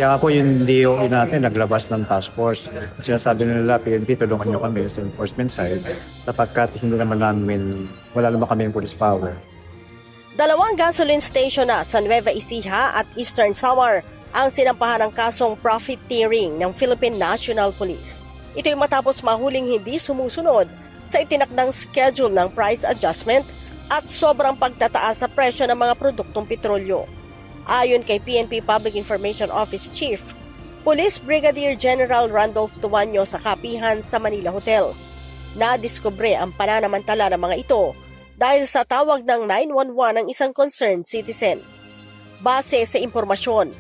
Kaya nga po yung DOE natin naglabas ng task force. Sinasabi nila, PNP, tulungan nyo kami sa enforcement side sapagkat hindi naman namin, wala naman kami yung police power. Dalawang gasoline station na sa Nueva Ecija at Eastern Samar ang sinampahan ng kasong profiteering ng Philippine National Police. Ito'y matapos mahuling hindi sumusunod sa itinakdang schedule ng price adjustment at sobrang pagtataas sa presyo ng mga produktong petrolyo. Ayon kay PNP Public Information Office Chief, Police Brigadier General Randolph Tuanyo sa kapihan sa Manila Hotel, nadiskubre ang pananamantala ng mga ito dahil sa tawag ng 911 ng isang concerned citizen. Base sa impormasyon,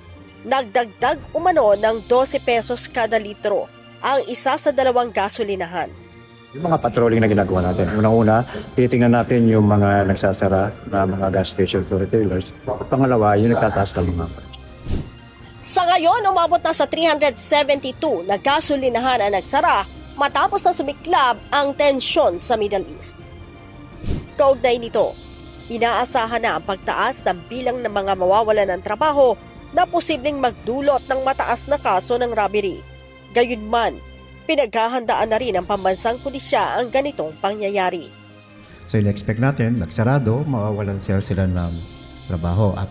nagdagdag umano ng 12 pesos kada litro ang isa sa dalawang gasolinahan. Yung mga patrolling na ginagawa natin. Unang-una, titingnan natin yung mga nagsasara na mga gas station to retailers. Pangalawa, yung nagtataas ng mga price. Sa ngayon, umabot na sa 372 na gasolinahan ang nagsara matapos na sumiklab ang tensyon sa Middle East. Kaugnay nito, inaasahan na ang pagtaas ng bilang ng mga mawawalan ng trabaho na posibleng magdulot ng mataas na kaso ng robbery. Gayunman, pinaghahandaan na rin ng pambansang pulisya ang ganitong pangyayari. So in-expect natin, nagsarado, mawawalan sila ng trabaho at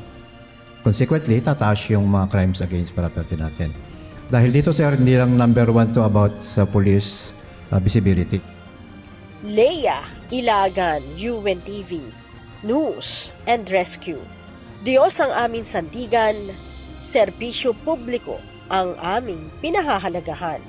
consequently, tataas yung mga crimes against property natin. Dahil dito sir, hindi lang number 1 to about sa police visibility. Leia Ilagan, UNTV, News and Rescue. Diyos ang aming sandigan, serbisyo publiko ang aming pinahahalagahan.